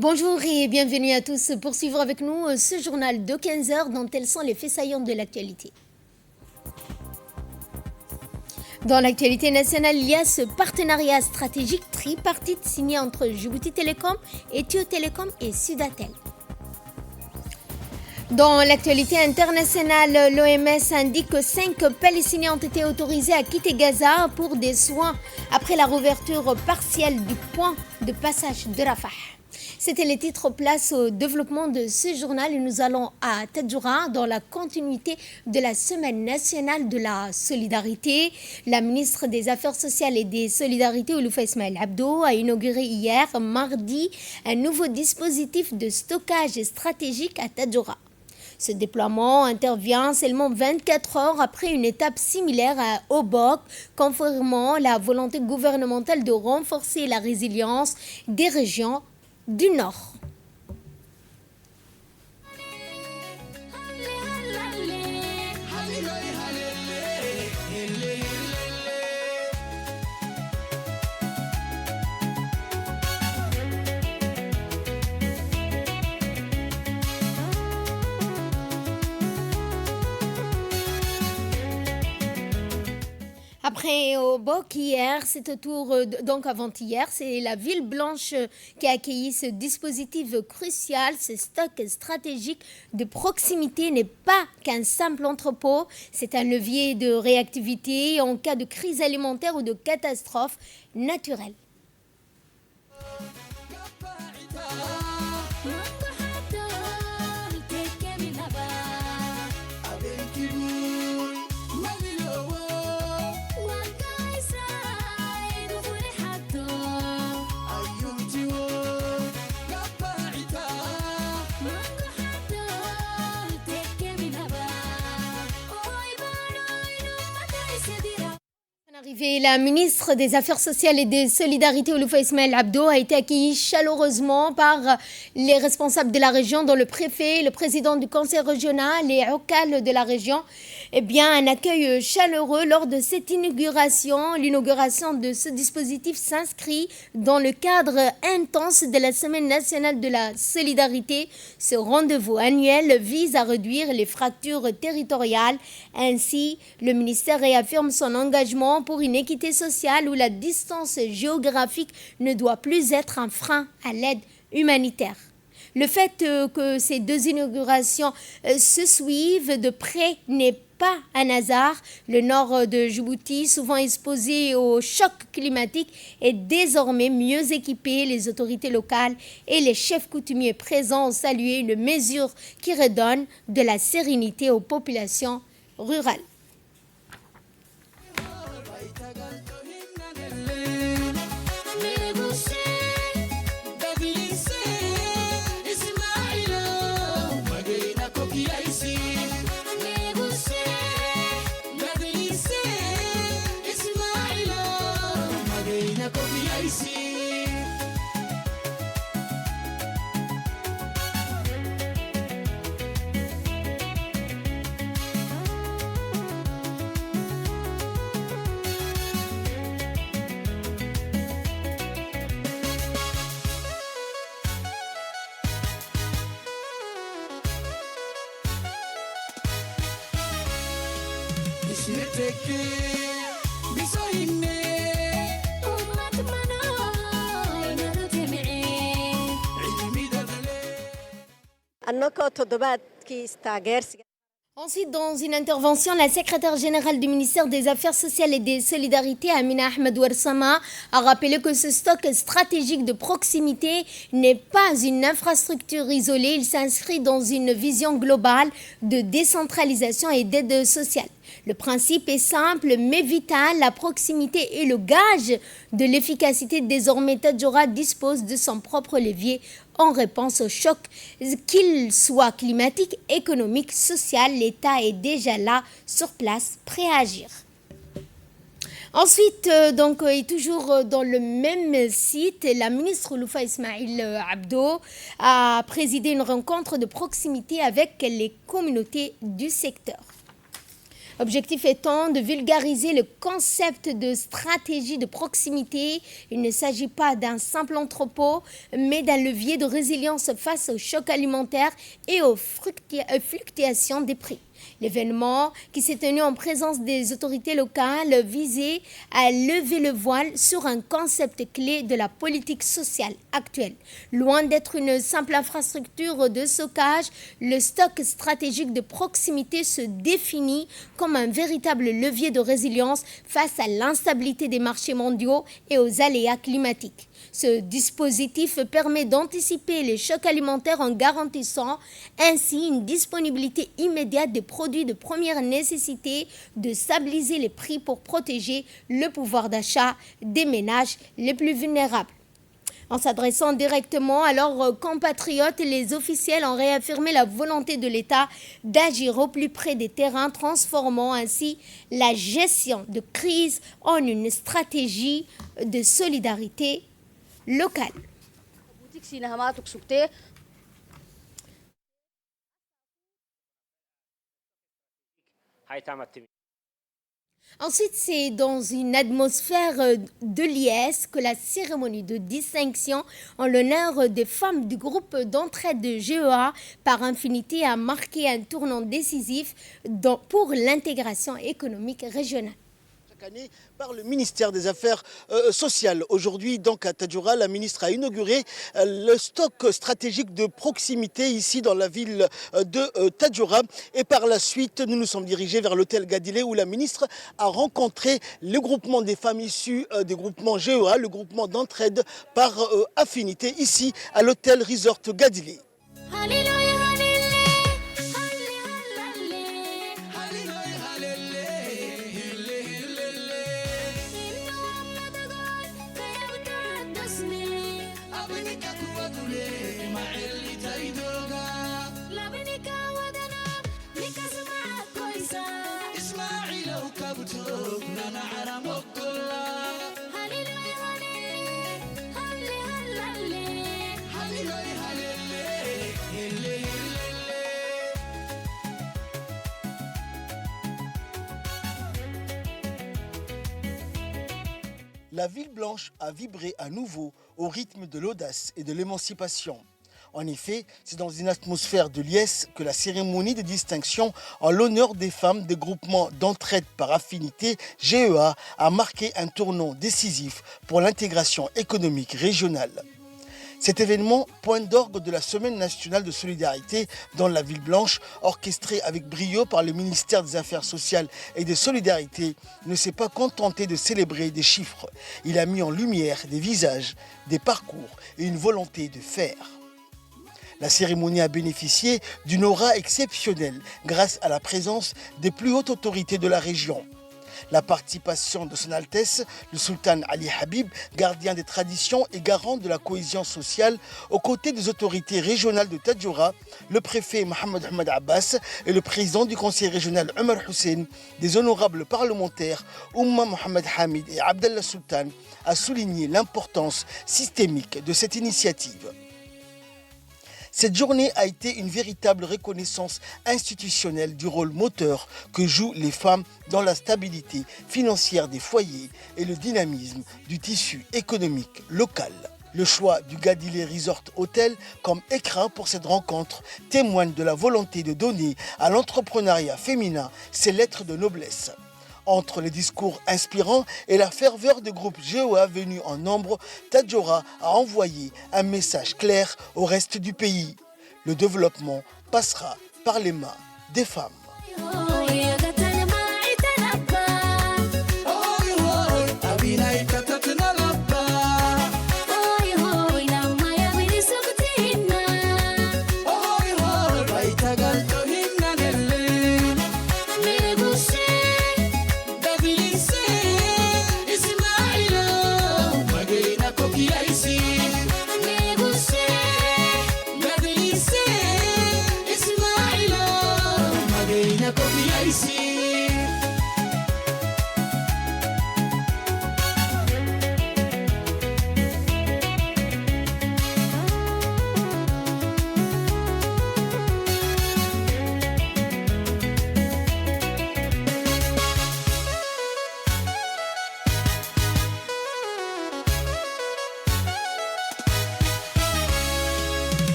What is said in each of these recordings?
Bonjour et bienvenue à tous pour suivre avec nous ce journal de 15 heures dont tels sont les faits saillants de l'actualité. Dans l'actualité nationale, il y a ce partenariat stratégique tripartite signé entre Djibouti Telecom, Ethio Telecom et Sudatel. Dans l'actualité internationale, l'OMS indique que 5 Palestiniens ont été autorisés à quitter Gaza pour des soins après la rouverture partielle du point de passage de Rafah. C'était les titres place au développement de ce journal et nous allons à Tadjoura dans la continuité de la Semaine nationale de la solidarité. La ministre des Affaires sociales et des Solidarités, Olouf Ismaël Abdo, a inauguré hier, mardi, un nouveau dispositif de stockage stratégique à Tadjoura. Ce déploiement intervient seulement 24 heures après une étape similaire à Obok, confirmant la volonté gouvernementale de renforcer la résilience des régions du Nord. Après Obok hier, c'est au tour, donc avant-hier, c'est la ville blanche qui a accueilli ce dispositif crucial. Ce stock stratégique de proximité n'est pas qu'un simple entrepôt, c'est un levier de réactivité en cas de crise alimentaire ou de catastrophe naturelle. La ministre des Affaires sociales et des Solidarités, Olouf Ismaël Abdo, a été accueillie chaleureusement par les responsables de la région, dont le préfet, le président du conseil régional et OCAL de la région. Un accueil chaleureux lors de cette inauguration. L'inauguration de ce dispositif s'inscrit dans le cadre intense de la Semaine nationale de la solidarité. Ce rendez-vous annuel vise à réduire les fractures territoriales. Ainsi, le ministère réaffirme son engagement pour une équité sociale où la distance géographique ne doit plus être un frein à l'aide humanitaire. Le fait que ces deux inaugurations se suivent de près n'est pas un hasard. Le nord de Djibouti, souvent exposé au choc climatique, est désormais mieux équipé. Les autorités locales et les chefs coutumiers présents ont salué une mesure qui redonne de la sérénité aux populations rurales. Ensuite, dans une intervention, la secrétaire générale du ministère des Affaires sociales et des Solidarités, Amina Ahmed Ouarsama, a rappelé que ce stock stratégique de proximité n'est pas une infrastructure isolée, il s'inscrit dans une vision globale de décentralisation et d'aide sociale. Le principe est simple mais vital, la proximité est le gage de l'efficacité. Désormais, Tadjoura dispose de son propre levier en réponse au choc, qu'il soit climatique, économique, social. L'État est déjà là, sur place, prêt à agir. Ensuite, et toujours dans le même site, la ministre Olouf Ismaël Abdo a présidé une rencontre de proximité avec les communautés du secteur. Objectif étant de vulgariser le concept de stratégie de proximité. Il ne s'agit pas d'un simple entrepôt, mais d'un levier de résilience face aux chocs alimentaires et aux fluctuations des prix. L'événement, qui s'est tenu en présence des autorités locales, visait à lever le voile sur un concept clé de la politique sociale actuelle. Loin d'être une simple infrastructure de stockage, le stock stratégique de proximité se définit comme un véritable levier de résilience face à l'instabilité des marchés mondiaux et aux aléas climatiques. Ce dispositif permet d'anticiper les chocs alimentaires en garantissant ainsi une disponibilité immédiate des produits de première nécessité, de stabiliser les prix pour protéger le pouvoir d'achat des ménages les plus vulnérables. En s'adressant directement à leurs compatriotes, les officiels ont réaffirmé la volonté de l'État d'agir au plus près des terrains, transformant ainsi la gestion de crise en une stratégie de solidarité locale. Ensuite, c'est dans une atmosphère de liesse que la cérémonie de distinction en l'honneur des femmes du groupe d'entraide de GEA par Infinité a marqué un tournant décisif pour l'intégration économique régionale. Année par le ministère des Affaires sociales. Aujourd'hui, donc à Tadjoura, la ministre a inauguré le stock stratégique de proximité ici dans la ville de Tadjoura. Et par la suite, nous nous sommes dirigés vers l'hôtel Gadilé où la ministre a rencontré le groupement des femmes issues des groupements GEA, le groupement d'entraide par affinité ici à l'hôtel Resort Gadilé. La ville blanche a vibré à nouveau au rythme de l'audace et de l'émancipation. En effet, c'est dans une atmosphère de liesse que la cérémonie de distinction en l'honneur des femmes des groupements d'entraide par affinité GEA a marqué un tournant décisif pour l'intégration économique régionale. Cet événement, point d'orgue de la Semaine nationale de solidarité dans la ville blanche, orchestrée avec brio par le ministère des Affaires sociales et des solidarités, ne s'est pas contenté de célébrer des chiffres. Il a mis en lumière des visages, des parcours et une volonté de faire. La cérémonie a bénéficié d'une aura exceptionnelle grâce à la présence des plus hautes autorités de la région. La participation de Son Altesse, le sultan Ali Habib, gardien des traditions et garant de la cohésion sociale, aux côtés des autorités régionales de Tadjoura, le préfet Mohamed Ahmed Abbas et le président du conseil régional Omar Hussein, des honorables parlementaires Oumma Mohamed Hamid et Abdallah Sultan, a souligné l'importance systémique de cette initiative. Cette journée a été une véritable reconnaissance institutionnelle du rôle moteur que jouent les femmes dans la stabilité financière des foyers et le dynamisme du tissu économique local. Le choix du Gadilé Resort Hotel comme écrin pour cette rencontre témoigne de la volonté de donner à l'entrepreneuriat féminin ses lettres de noblesse. Entre les discours inspirants et la ferveur des groupes GEA venus en nombre, Tadjoura a envoyé un message clair au reste du pays. Le développement passera par les mains des femmes.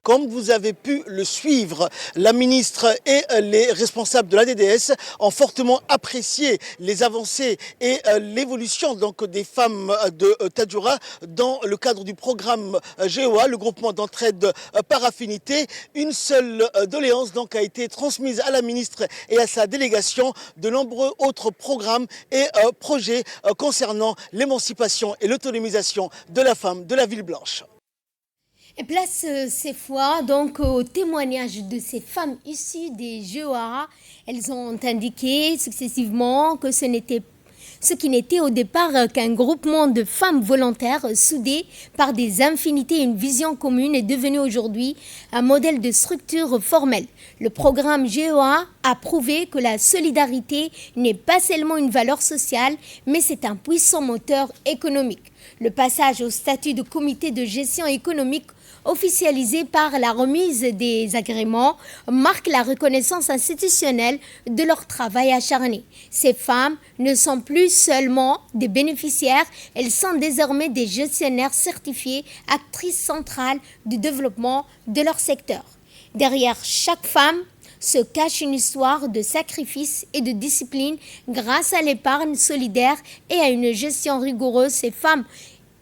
Comme vous avez pu le suivre, la ministre et les responsables de la DDS ont fortement apprécié les avancées et l'évolution donc des femmes de Tadjoura dans le cadre du programme GEOA, le groupement d'entraide par affinité. Une seule doléance donc a été transmise à la ministre et à sa délégation. De nombreux autres programmes et projets concernant l'émancipation et l'autonomisation de la femme de la Ville Blanche. Et place ces fois donc au témoignage de ces femmes issues des GEOA. Elles ont indiqué successivement que ce qui n'était au départ qu'un groupement de femmes volontaires soudées par des infinités et une vision commune est devenu aujourd'hui un modèle de structure formelle. Le programme GEOA a prouvé que la solidarité n'est pas seulement une valeur sociale, mais c'est un puissant moteur économique. Le passage au statut de comité de gestion économique officialisé par la remise des agréments marque la reconnaissance institutionnelle de leur travail acharné. Ces femmes ne sont plus seulement des bénéficiaires, elles sont désormais des gestionnaires certifiés, actrices centrales du développement de leur secteur. Derrière chaque femme se cache une histoire de sacrifice et de discipline grâce à l'épargne solidaire et à une gestion rigoureuse. Ces femmes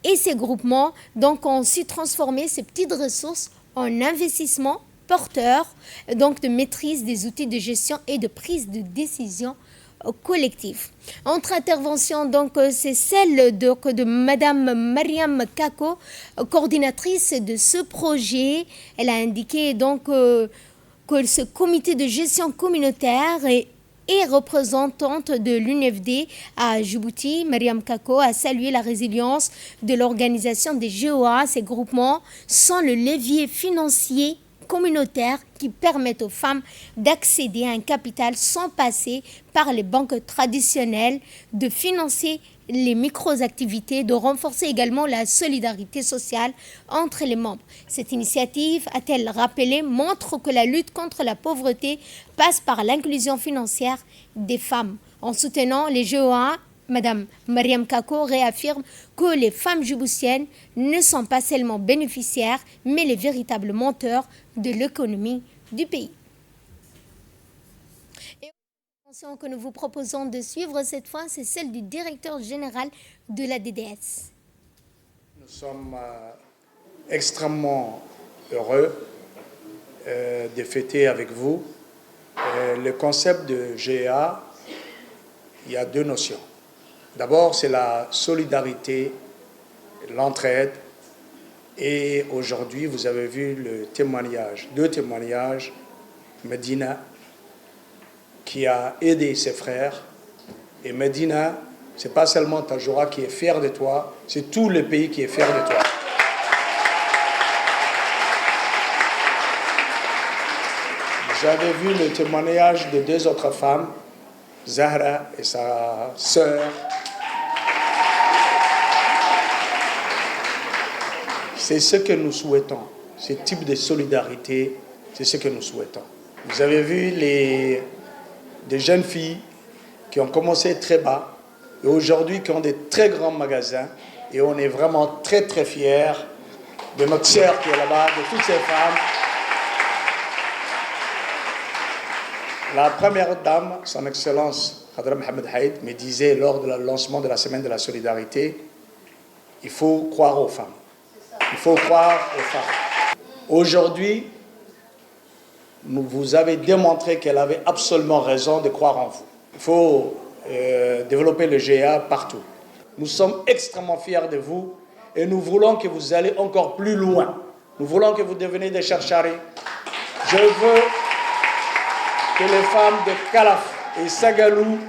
et ces groupements donc ont su transformer ces petites ressources en investissements porteurs donc de maîtrise des outils de gestion et de prise de décision collective. Entre interventions, donc, c'est celle de Madame Mariam Kako, coordinatrice de ce projet. Elle a indiqué donc que ce comité de gestion communautaire et représentante de l'UNFD à Djibouti, Mariam Kako, a salué la résilience de l'organisation des GEOA. Ces groupements sont le levier financier communautaire qui permettent aux femmes d'accéder à un capital sans passer par les banques traditionnelles, de financer les micro-activités, de renforcer également la solidarité sociale entre les membres. Cette initiative, a-t-elle rappelé, montre que la lutte contre la pauvreté passe par l'inclusion financière des femmes. En soutenant les GEOA, Madame Mariam Kako réaffirme que les femmes djiboutiennes ne sont pas seulement bénéficiaires, mais les véritables moteurs de l'économie du pays. Et l'intervention que nous vous proposons de suivre cette fois, c'est celle du directeur général de la DDS. Nous sommes extrêmement heureux de fêter avec vous. Le concept de GEA, il y a deux notions. D'abord, c'est la solidarité, l'entraide. Et aujourd'hui, vous avez vu deux témoignages. Medina, qui a aidé ses frères. Et Medina, ce n'est pas seulement Tadjoura qui est fier de toi, c'est tout le pays qui est fier de toi. J'avais vu le témoignage de deux autres femmes, Zahra et sa sœur. C'est ce que nous souhaitons. Ce type de solidarité, c'est ce que nous souhaitons. Vous avez vu des jeunes filles qui ont commencé très bas et aujourd'hui qui ont des très grands magasins Et on est vraiment très très fiers de notre sœur qui est là-bas, de toutes ces femmes. La première dame, son Excellence Khadra Mohamed Haïd, me disait lors du lancement de la Semaine de la Solidarité, il faut croire aux femmes. Il faut croire aux femmes. Aujourd'hui, vous avez démontré qu'elle avait absolument raison de croire en vous. Il faut développer le GA partout. Nous sommes extrêmement fiers de vous et nous voulons que vous allez encore plus loin. Nous voulons que vous deveniez des chercheurs. Je veux que les femmes de Kalaf et Sagalou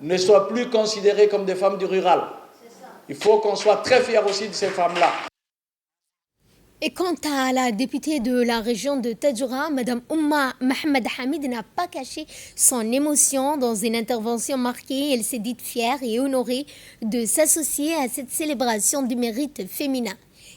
ne soient plus considérées comme des femmes du rural. Il faut qu'on soit très fiers aussi de ces femmes-là. Et quant à la députée de la région de Tadjoura, Mme Oumma Mohamed Hamid n'a pas caché son émotion dans une intervention marquée. Elle s'est dite fière et honorée de s'associer à cette célébration du mérite féminin.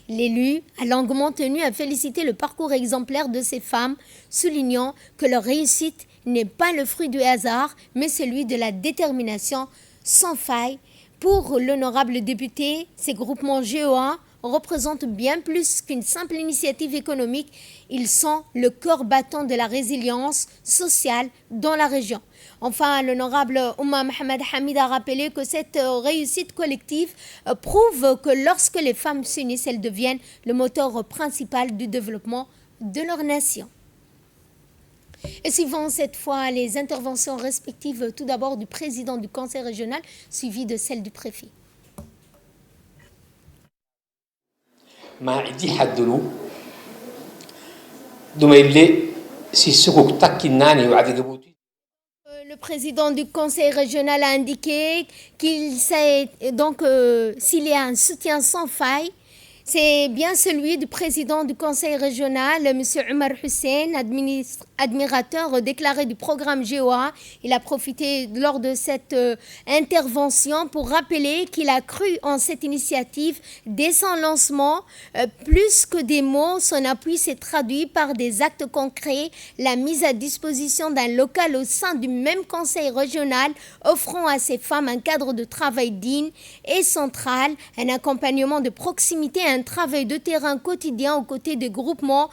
L'élu a longuement tenu à féliciter le parcours exemplaire de ces femmes, soulignant que leur réussite n'est pas le fruit du hasard, mais celui de la détermination sans faille. Pour l'honorable député, ces groupements GEA représentent bien plus qu'une simple initiative économique. Ils sont le cœur battant de la résilience sociale dans la région. Enfin, l'honorable Oumma Mohamed Hamid a rappelé que cette réussite collective prouve que lorsque les femmes s'unissent, elles deviennent le moteur principal du développement de leur nation. Et suivant cette fois les interventions respectives, tout d'abord du président du conseil régional, suivi de celle du préfet. Le président du conseil régional a indiqué qu'il sait donc s'il y a un soutien sans faille, c'est bien celui du président du conseil régional, M. Omar Hussein, admirateur déclaré du programme GEA. Il a profité lors de cette intervention pour rappeler qu'il a cru en cette initiative dès son lancement. Plus que des mots, son appui s'est traduit par des actes concrets, la mise à disposition d'un local au sein du même conseil régional, offrant à ces femmes un cadre de travail digne et central, un accompagnement de proximité, un travail de terrain quotidien aux côtés des groupements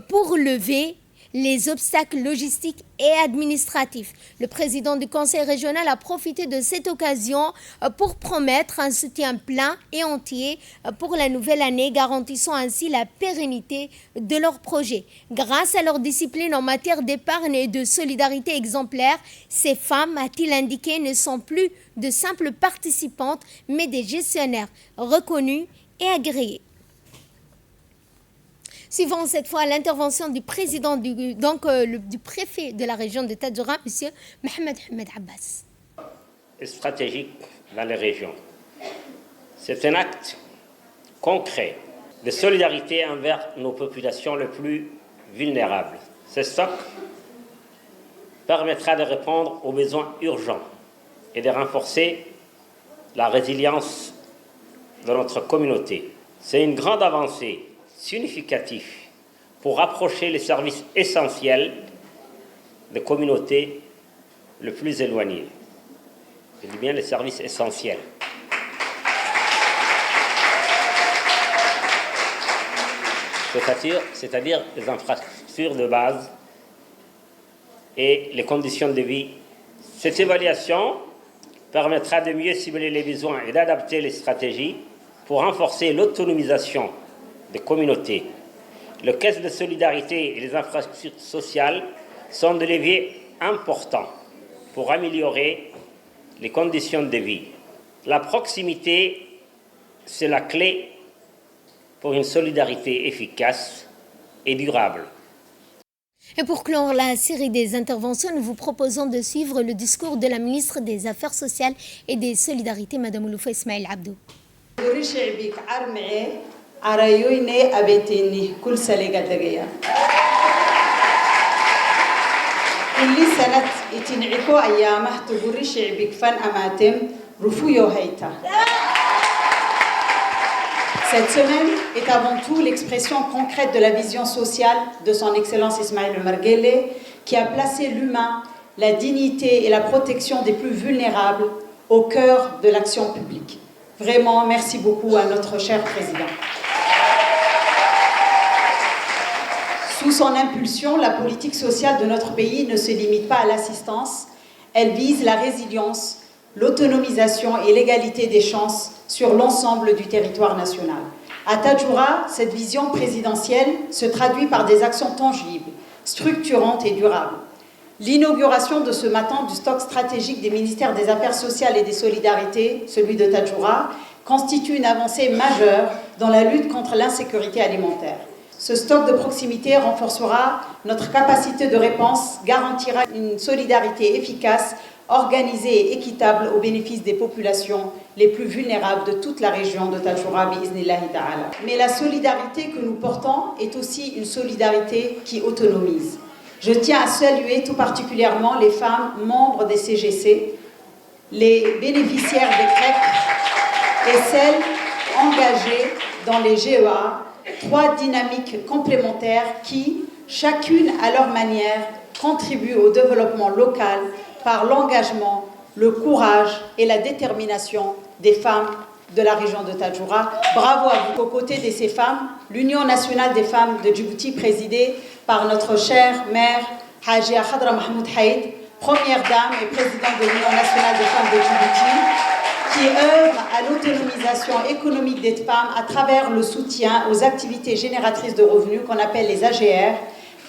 pour lever les obstacles logistiques et administratifs. Le président du conseil régional a profité de cette occasion pour promettre un soutien plein et entier pour la nouvelle année, garantissant ainsi la pérennité de leur projet. Grâce à leur discipline en matière d'épargne et de solidarité exemplaire, ces femmes, a-t-il indiqué, ne sont plus de simples participantes, mais des gestionnaires reconnus et agréés. Suivant cette fois l'intervention du président du préfet de la région de Tadjoura, M. Mohamed Hamid Abbas. Stratégique dans les régions. C'est un acte concret de solidarité envers nos populations les plus vulnérables. Ce stock permettra de répondre aux besoins urgents et de renforcer la résilience de notre communauté. C'est une grande avancée significatif pour rapprocher les services essentiels des communautés les plus éloignées. Je dis bien les services essentiels. C'est-à-dire les infrastructures de base et les conditions de vie. Cette évaluation permettra de mieux cibler les besoins et d'adapter les stratégies pour renforcer l'autonomisation des communautés. Les caisses de solidarité et les infrastructures sociales sont des leviers importants pour améliorer les conditions de vie. La proximité, c'est la clé pour une solidarité efficace et durable. Et pour clore la série des interventions, nous vous proposons de suivre le discours de la ministre des Affaires sociales et des Solidarités, Mme Loufa Ismail Abdou. عرايويني أبيتيني كل سلقة دقيقة كل سنة يتنعكو أيامه تقولي شعبك فن أماتم رفويو هيتا. Cette semaine est avant tout l'expression concrète de la vision sociale de son Excellence Ismaïl Omar Guelleh, qui a placé l'humain, la dignité et la protection des plus vulnérables au cœur de l'action publique. Vraiment, merci beaucoup à notre cher président. Sous son impulsion, la politique sociale de notre pays ne se limite pas à l'assistance, elle vise la résilience, l'autonomisation et l'égalité des chances sur l'ensemble du territoire national. À Tadjoura, cette vision présidentielle se traduit par des actions tangibles, structurantes et durables. L'inauguration de ce matin du stock stratégique des ministères des Affaires sociales et des Solidarités, celui de Tadjoura, constitue une avancée majeure dans la lutte contre l'insécurité alimentaire. Ce stock de proximité renforcera notre capacité de réponse, garantira une solidarité efficace, organisée et équitable au bénéfice des populations les plus vulnérables de toute la région de Tadjoura, bi'iznillahi ta'ala. Mais la solidarité que nous portons est aussi une solidarité qui autonomise. Je tiens à saluer tout particulièrement les femmes membres des CGC, les bénéficiaires des CREC et celles engagées dans les GEA, trois dynamiques complémentaires qui, chacune à leur manière, contribuent au développement local par l'engagement, le courage et la détermination des femmes de la région de Tadjoura. Bravo à vous. Aux côtés de ces femmes, l'Union nationale des femmes de Djibouti, présidée par notre chère mère Hajia Khadra Mahmoud Haïd, première dame et présidente de l'Union nationale des femmes de Djibouti, qui œuvre à l'autonomisation économique des femmes à travers le soutien aux activités génératrices de revenus qu'on appelle les AGR,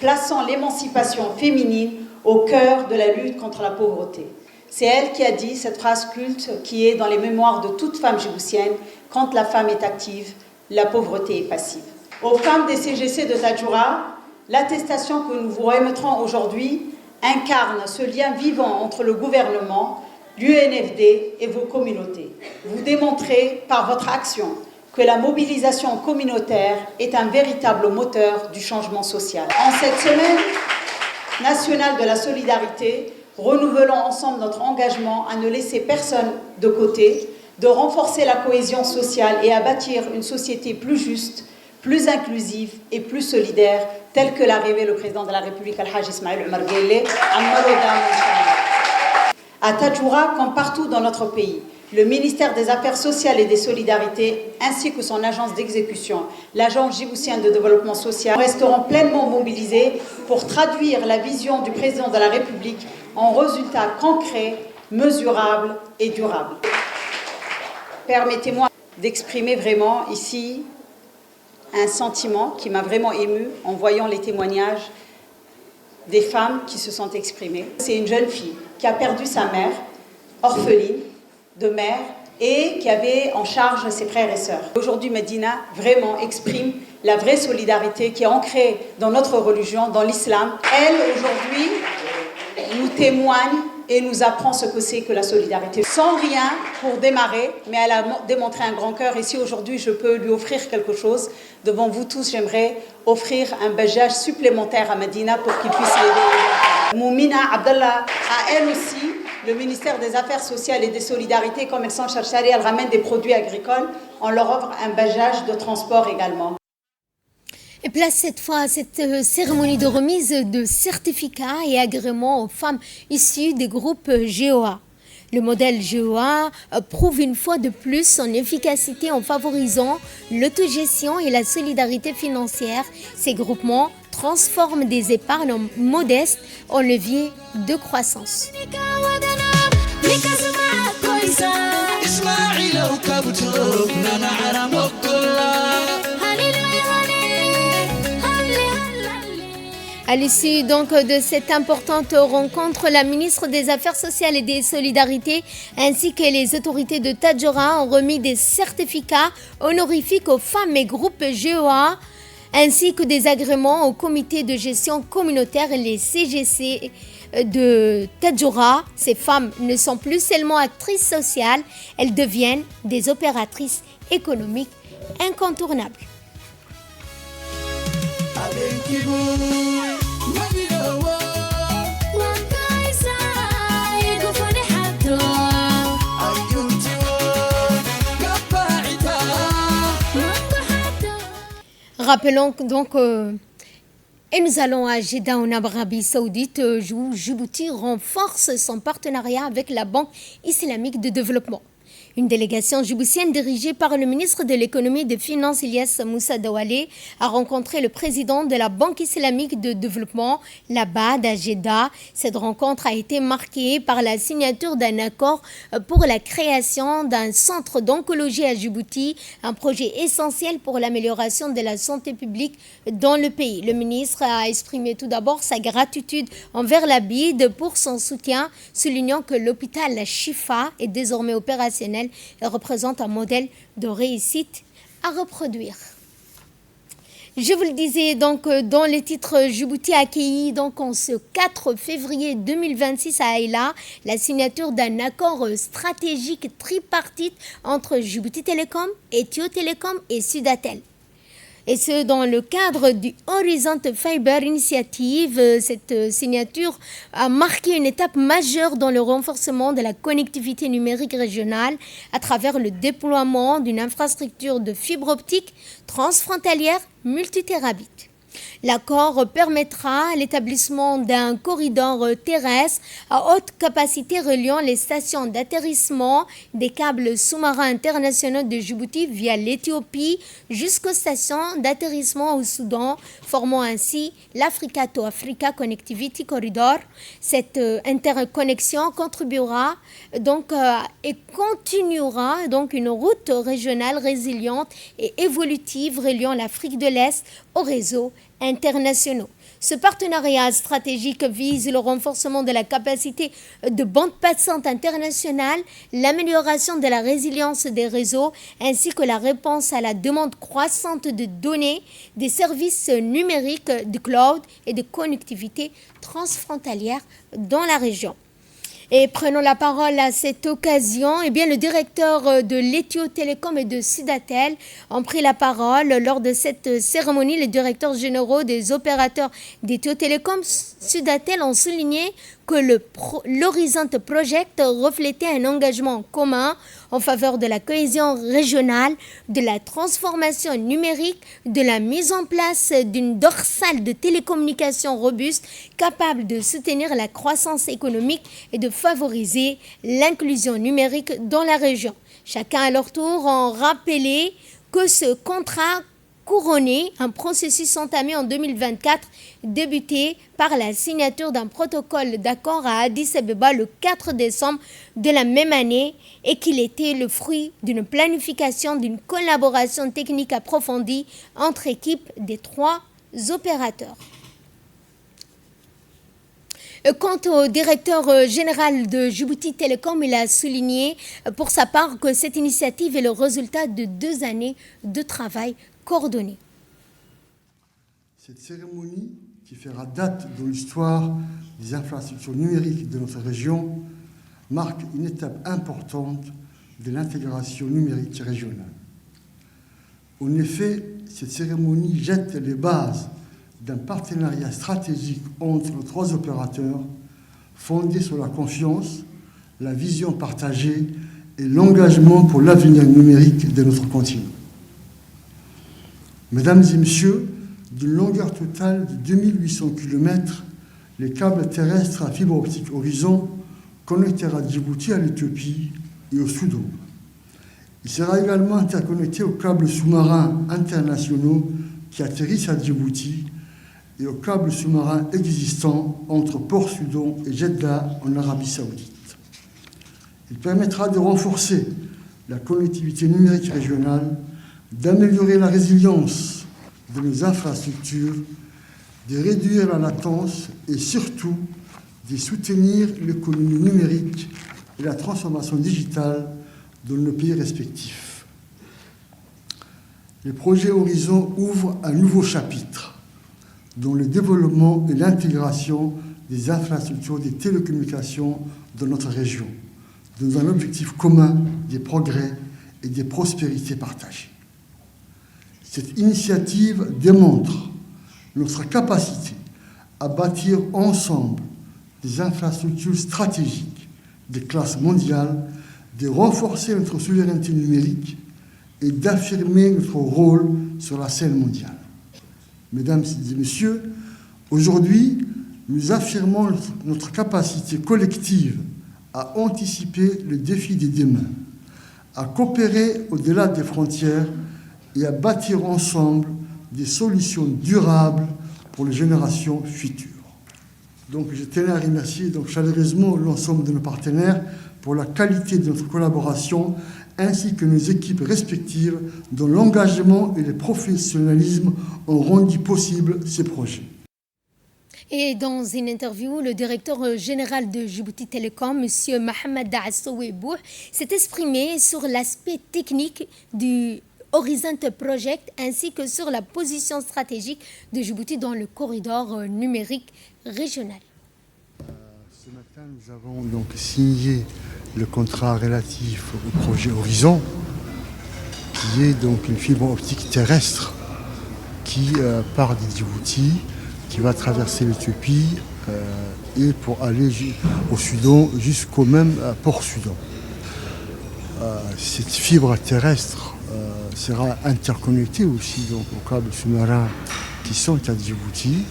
plaçant l'émancipation féminine au cœur de la lutte contre la pauvreté. C'est elle qui a dit cette phrase culte qui est dans les mémoires de toute femme djiboutienne: quand la femme est active, la pauvreté est passive. Aux femmes des CGC de Tadjoura, l'attestation que nous vous remettrons aujourd'hui incarne ce lien vivant entre le gouvernement, l'UNFD et vos communautés. Vous démontrez par votre action que la mobilisation communautaire est un véritable moteur du changement social. En cette semaine nationale de la solidarité, renouvelons ensemble notre engagement à ne laisser personne de côté, de renforcer la cohésion sociale et à bâtir une société plus juste, plus inclusive et plus solidaire, telle que l'a rêvé le président de la République, Al-Hajj Ismail Omar Guelleh, à Tadjoura, comme partout dans notre pays, le ministère des Affaires sociales et des Solidarités, ainsi que son agence d'exécution, l'agence djiboutienne de développement social, resteront pleinement mobilisés pour traduire la vision du président de la République en résultats concrets, mesurables et durables. Permettez-moi d'exprimer vraiment ici un sentiment qui m'a vraiment émue en voyant les témoignages des femmes qui se sont exprimées. C'est une jeune fille qui a perdu sa mère, orpheline de mère, et qui avait en charge ses frères et sœurs. Aujourd'hui, Medina vraiment exprime la vraie solidarité qui est ancrée dans notre religion, dans l'islam. Elle, aujourd'hui, nous témoigne et nous apprend ce que c'est que la solidarité. Sans rien pour démarrer, mais elle a démontré un grand cœur. Et si aujourd'hui je peux lui offrir quelque chose, devant vous tous, j'aimerais offrir un bajaj supplémentaire à Medina pour qu'il puisse l'aider. Moumina Abdallah, à elle aussi, le ministère des Affaires sociales et des Solidarités, comme elles sont cherchées, elles ramènent des produits agricoles. On leur offre un bajaj de transport également. Et place cette fois à cette cérémonie de remise de certificats et agréments aux femmes issues des groupes GEA. Le modèle GEA prouve une fois de plus son efficacité en favorisant l'autogestion et la solidarité financière. Ces groupements transforment des épargnes modestes en levier de croissance. À l'issue donc de cette importante rencontre, la ministre des Affaires sociales et des Solidarités ainsi que les autorités de Tadjoura ont remis des certificats honorifiques aux femmes et groupes GEA ainsi que des agréments au comité de gestion communautaire et les CGC de Tadjoura. Ces femmes ne sont plus seulement actrices sociales, elles deviennent des opératrices économiques incontournables. Rappelons donc, et nous allons à Jeddah en Arabie Saoudite, où Djibouti renforce son partenariat avec la Banque islamique de développement. Une délégation djiboutienne dirigée par le ministre de l'économie et des finances Ilyas Moussa Douale a rencontré le président de la Banque islamique de développement, la BAD, à Jeddah. Cette rencontre a été marquée par la signature d'un accord pour la création d'un centre d'oncologie à Djibouti, un projet essentiel pour l'amélioration de la santé publique dans le pays. Le ministre a exprimé tout d'abord sa gratitude envers la BID pour son soutien, soulignant que l'hôpital Shifa est désormais opérationnel et représente un modèle de réussite à reproduire. Je vous le disais donc dans les titres, Djibouti a accueilli donc en ce 4 février 2026 à Aïla la signature d'un accord stratégique tripartite entre Djibouti Telecom, Ethio Telecom et Sudatel. Et ce, dans le cadre du Horizon Fiber Initiative. Cette signature a marqué une étape majeure dans le renforcement de la connectivité numérique régionale à travers le déploiement d'une infrastructure de fibre optique transfrontalière multiterabit. L'accord permettra l'établissement d'un corridor terrestre à haute capacité reliant les stations d'atterrissement des câbles sous-marins internationaux de Djibouti via l'Éthiopie jusqu'aux stations d'atterrissement au Soudan, formant ainsi l'Africa to Africa Connectivity Corridor. Cette interconnexion contribuera donc et continuera donc une route régionale résiliente et évolutive reliant l'Afrique de l'Est aux réseaux internationaux. Ce partenariat stratégique vise le renforcement de la capacité de bande passante internationale, l'amélioration de la résilience des réseaux, ainsi que la réponse à la demande croissante de données, des services numériques, du cloud et de connectivité transfrontalière dans la région. Et prenons la parole à cette occasion. Eh bien, le directeur de l'Ethio Telecom et de Sudatel ont pris la parole lors de cette cérémonie. Les directeurs généraux des opérateurs d'Ethio Telecom Sudatel ont souligné que l'Horizon Project reflétait un engagement commun en faveur de la cohésion régionale, de la transformation numérique, de la mise en place d'une dorsale de télécommunications robuste capable de soutenir la croissance économique et de favoriser l'inclusion numérique dans la région. Chacun à leur tour ont rappelé que ce contrat couronné un processus entamé en 2024, débuté par la signature d'un protocole d'accord à Addis Abeba le 4 décembre de la même année et qu'il était le fruit d'une planification, d'une collaboration technique approfondie entre équipes des trois opérateurs. Quant au directeur général de Djibouti Telecom, il a souligné pour sa part que cette initiative est le résultat de 2 années de travail coordonné. Cette cérémonie, qui fera date dans l'histoire des infrastructures numériques de notre région, marque une étape importante de l'intégration numérique régionale. En effet, cette cérémonie jette les bases d'un partenariat stratégique entre les 3 opérateurs, fondé sur la confiance, la vision partagée et l'engagement pour l'avenir numérique de notre continent. Mesdames et messieurs, d'une longueur totale de 2800 km, les câbles terrestres à fibre optique Horizon connectera Djibouti à l'Éthiopie et au Soudan. Il sera également interconnecté aux câbles sous-marins internationaux qui atterrissent à Djibouti et aux câbles sous-marins existants entre Port-Soudan et Jeddah en Arabie Saoudite. Il permettra de renforcer la connectivité numérique régionale, d'améliorer la résilience de nos infrastructures, de réduire la latence et surtout de soutenir l'économie numérique et la transformation digitale dans nos pays respectifs. Le projet Horizon ouvre un nouveau chapitre dans le développement et l'intégration des infrastructures des télécommunications dans notre région, dans un objectif commun des progrès et des prospérités partagées. Cette initiative démontre notre capacité à bâtir ensemble des infrastructures stratégiques de classe mondiale, de renforcer notre souveraineté numérique et d'affirmer notre rôle sur la scène mondiale. Mesdames et messieurs, aujourd'hui, nous affirmons notre capacité collective à anticiper le défi des demain, à coopérer au-delà des frontières et à bâtir ensemble des solutions durables pour les générations futures. Donc je tenais à remercier chaleureusement l'ensemble de nos partenaires pour la qualité de notre collaboration ainsi que nos équipes respectives dont l'engagement et le professionnalisme ont rendu possible ces projets. Et dans une interview, le directeur général de Djibouti Telecom, M. Mohamed Assouébou, s'est exprimé sur l'aspect technique du Horizon Project ainsi que sur la position stratégique de Djibouti dans le corridor numérique régional. Ce matin, nous avons donc signé le contrat relatif au projet Horizon, qui est donc une fibre optique terrestre qui part de Djibouti, qui va traverser l'Éthiopie et pour aller au Soudan jusqu'au même port Soudan. Cette fibre terrestre sera interconnectée aussi donc, aux câbles sous-marins qui sont à Djibouti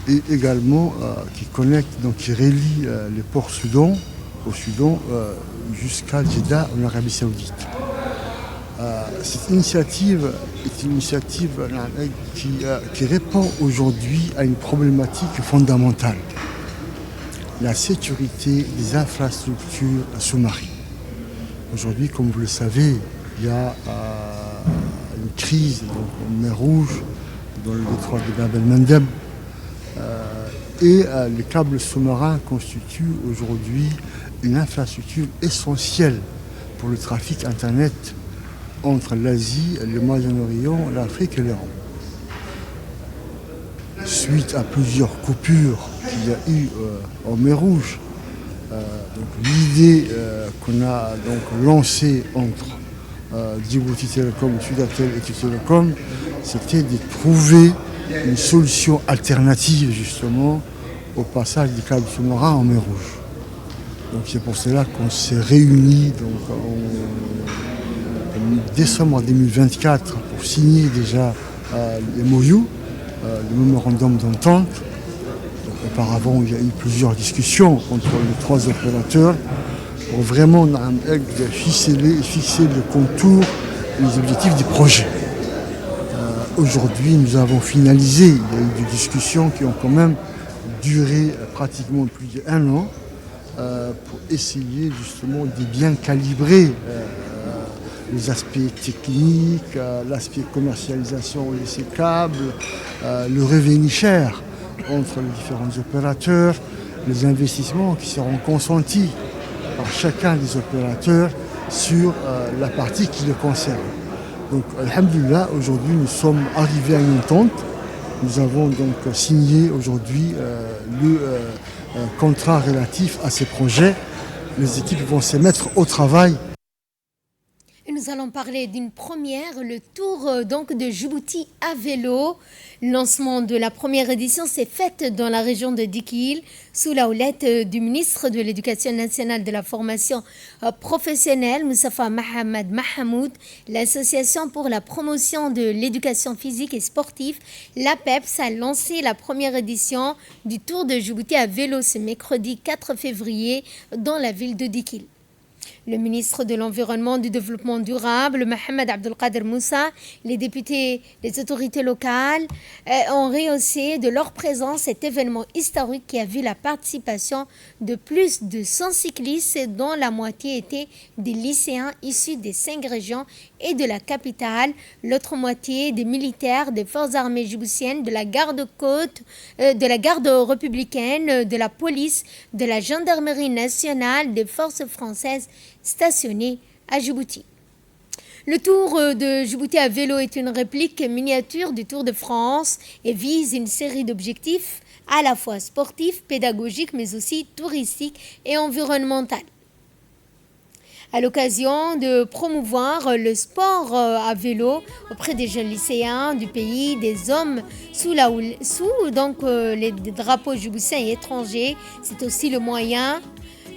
et également qui connecte, donc qui relie les ports Soudan au Soudan jusqu'à Jeddah en Arabie Saoudite. Cette initiative est une initiative qui répond aujourd'hui à une problématique fondamentale, la sécurité des infrastructures sous-marines. Aujourd'hui, comme vous le savez, il y a une crise en mer Rouge, dans le détroit de Bab el-Mandeb, et les câbles sous-marins constituent aujourd'hui une infrastructure essentielle pour le trafic Internet entre l'Asie, le Moyen-Orient, l'Afrique et l'Europe. Suite à plusieurs coupures qu'il y a eu en mer Rouge, l'idée qu'on a donc lancée entre Djibouti Telecom, Sudatel et Telecom, c'était de trouver une solution alternative justement au passage des câbles sous-marins en mer Rouge. Donc c'est pour cela qu'on s'est réunis en décembre 2024 pour signer déjà les MOU, le mémorandum d'entente. Auparavant, il y a eu plusieurs discussions entre les trois opérateurs pour vraiment fixer le contour et les objectifs du projet. Aujourd'hui, nous avons finalisé. Il y a eu des discussions qui ont quand même duré pratiquement plus d'1 an pour essayer justement de bien calibrer les aspects techniques, l'aspect commercialisation de ces câbles, le revenu cher entre les différents opérateurs, les investissements qui seront consentis par chacun des opérateurs sur la partie qui les concerne. Donc, alhamdoulilah, aujourd'hui, nous sommes arrivés à une entente. Nous avons donc signé aujourd'hui le contrat relatif à ces projets. Les équipes vont se mettre au travail. Et nous allons parler d'une première, le tour donc de Djibouti à vélo. Le lancement de la première édition s'est fait dans la région de Dikil sous la houlette du ministre de l'Éducation nationale de la formation professionnelle, Moustapha Mohamed Mahamoud. L'association pour la promotion de l'éducation physique et sportive, l'APEPS, a lancé la première édition du tour de Djibouti à vélo ce mercredi 4 février dans la ville de Dikil. Le ministre de l'Environnement et du Développement durable, Mohamed Abdelkader Moussa, les députés, les autorités locales ont rehaussé de leur présence cet événement historique qui a vu la participation de plus de 100 cyclistes dont la moitié étaient des lycéens issus des 5 régions et de la capitale, l'autre moitié des militaires des forces armées djiboutiennes, de la garde-côte, de la garde républicaine, de la police, de la gendarmerie nationale, des forces françaises stationnées à Djibouti. Le Tour de Djibouti à vélo est une réplique miniature du Tour de France et vise une série d'objectifs à la fois sportifs, pédagogiques, mais aussi touristiques et environnementaux. À l'occasion de promouvoir le sport à vélo auprès des jeunes lycéens du pays, des hommes sous les drapeaux djiboutiens et étrangers, c'est aussi le moyen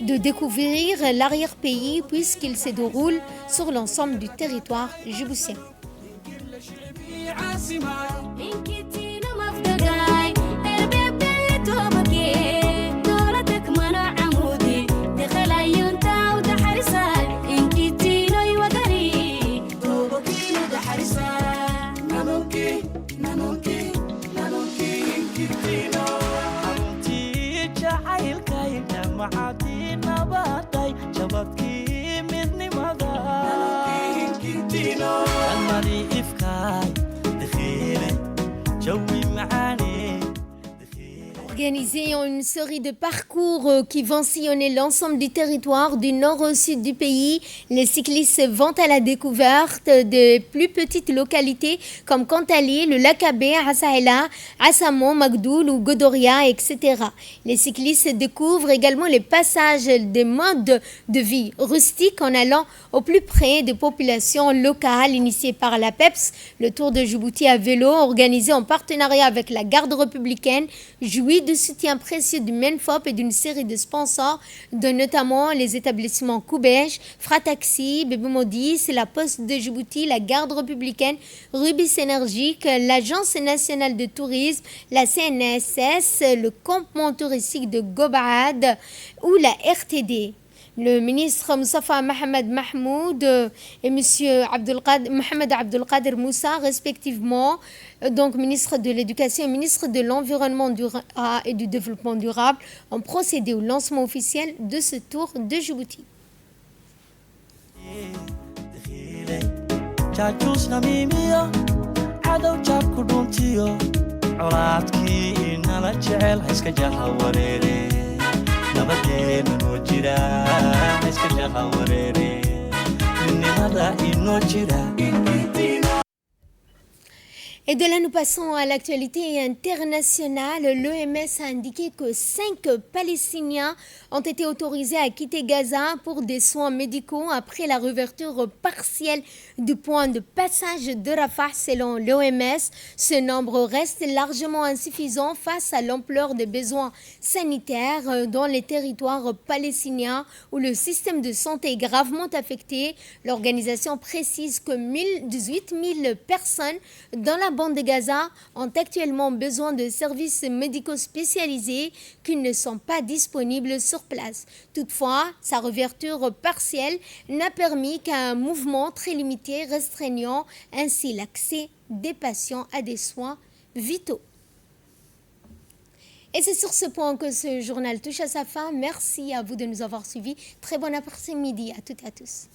de découvrir l'arrière-pays puisqu'il se déroule sur l'ensemble du territoire djiboutien. Organisé en une série de parcours qui vont sillonner l'ensemble du territoire du nord au sud du pays, les cyclistes vont à la découverte de plus petites localités comme Kantali, le lac Abbé, Assaïla, Assamon, Magdoul ou Godoria, etc. Les cyclistes découvrent également les passages des modes de vie rustiques en allant au plus près des populations locales initiées par la PEPS. Le Tour de Djibouti à vélo, organisé en partenariat avec la garde républicaine, jouit de soutien précieux du MENFOP et d'une série de sponsors, dont notamment les établissements Koubèche, Frataxi, Bébé Modis, la Poste de Djibouti, la garde républicaine, Rubis Énergique, l'Agence nationale de tourisme, la CNSS, le campement touristique de Gobaad ou la RTD. Le ministre Moustapha Mohamed Mahmoud et M. Mohamed Abdelkader Moussa, respectivement, donc ministre de l'Éducation et ministre de l'Environnement et du Développement durable, ont procédé au lancement officiel de ce tour de Djibouti. Et de là, nous passons à l'actualité internationale. L'OMS a indiqué que 5 Palestiniens ont été autorisés à quitter Gaza pour des soins médicaux après la réouverture partielle du point de passage de Rafah selon l'OMS. Ce nombre reste largement insuffisant face à l'ampleur des besoins sanitaires dans les territoires palestiniens où le système de santé est gravement affecté. L'organisation précise que 18 000 personnes dans la bande de Gaza ont actuellement besoin de services médicaux spécialisés qui ne sont pas disponibles sur place. Toutefois, sa réouverture partielle n'a permis qu'à un mouvement très limité, restreignant ainsi l'accès des patients à des soins vitaux. Et c'est sur ce point que ce journal touche à sa fin. Merci à vous de nous avoir suivis. Très bon après-midi à toutes et à tous.